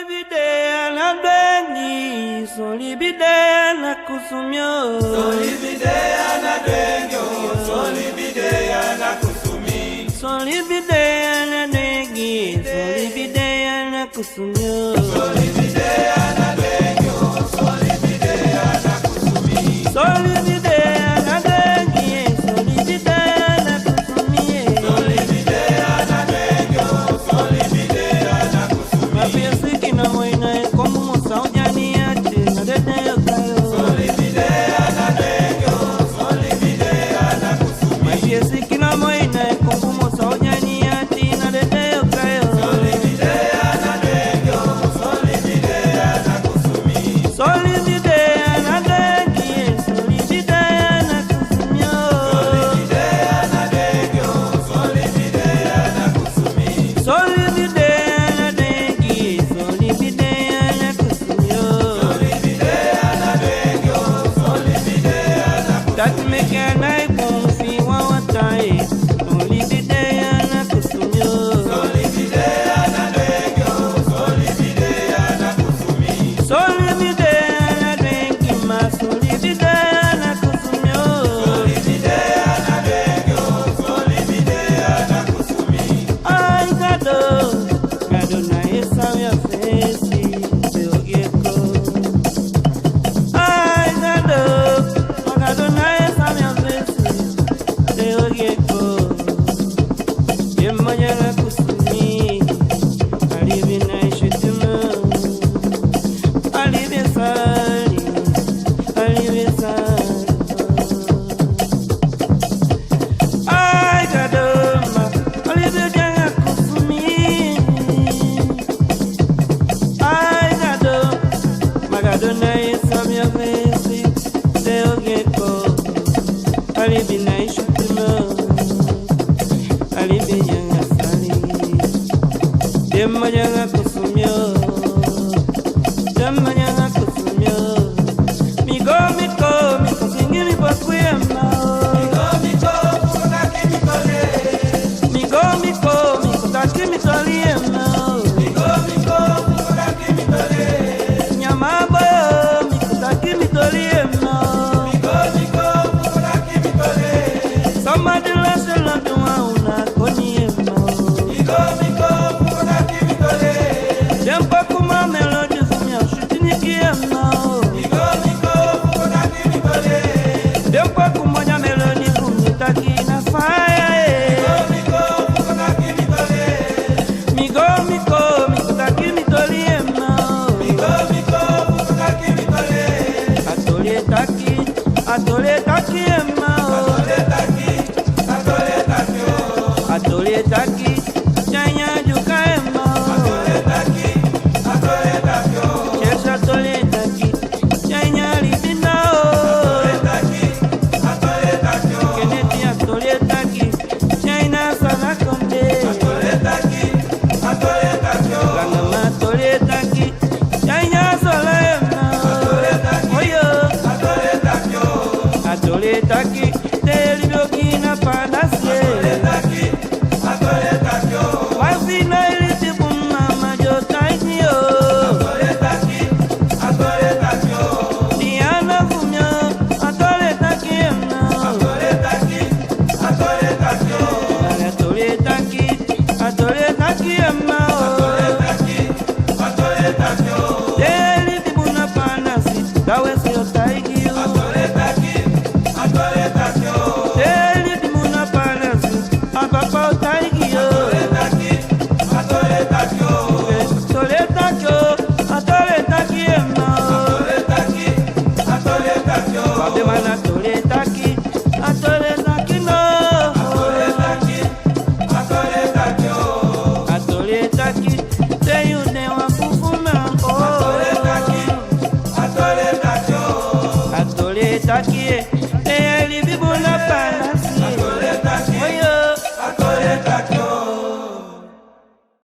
Solibide na Dweingi, solibide na kusumyo. Solibide na Dweingi, solibide na kusumi. Solibide na Dweingi, solibide na kusumyo. Solibide na Dweingi, solibide na kusumi. Solibide na Dweingi, solibide na kusumi. Solibide na Dweingi, solibide na kusumi. Mapenzi kina moina como moção de aniate na dede eu caio. Solibide na Dweingi, solibide na kusumi. Mapenzi kina moina como moção de aniate na dede eu caio. Solibide na Dweingi, solibide na kusumi. Solibide na Dweingi, solibide na kusumi. Solibide na Dweingi, solibide na kusumi. Solibide na Dweingi, solibide na kusumi. Solibide na Dweingi, solibide na kusumi. That make a night won't feel what I solibide na kusumi. Solibide na Dweingi, solibide na kusumi. Solibide na Dweingi, ma solibide na kusumi. Solibide na Dweingi, solibide na kusumi. Ay, gado na esa minha face, eu gecko. Ay, gado na esa minha face, eu gecko. Yemanya na kusumi, alibi na ishituma, alibi sali, alibi sali. Ay, gadoma, alibi janga kusumi. Ay, magado na esa minha vez, eu gecko. Alibi na ishituma, alibi janga sali. Dema janga kusumyo, dema janga kusumyo. Migo, singi mi pokoeman. Migo, taki mi toliema. Nyama boyo, taki mi toliema. Somebody lost a loved one, una koniema. Dempa kuma melody fumya, shutini kiema. Dempa kuma ja melody fumya, taki na fire. Migo, taki mi toliema. Atole taki ema. Atole taki, chanya juka ema. Chesa atole taki, chanya libina o. Keneti atole taki, china sana konde. Langama atole taki, chanya sola ema. Oyo, atole taki, deli dokina panasie. Wafina iliti bumama jotaiki yo. Diana fumyo, atole taki ema. Atole taki ema. Deli tibuna panasi, dawesi yotaiki yo. Deli tibuna panasi, apapa otaiki yo. Atole taki ema. Babeh man atole taki no. Atole taki, say you never fufuma. Atole taki.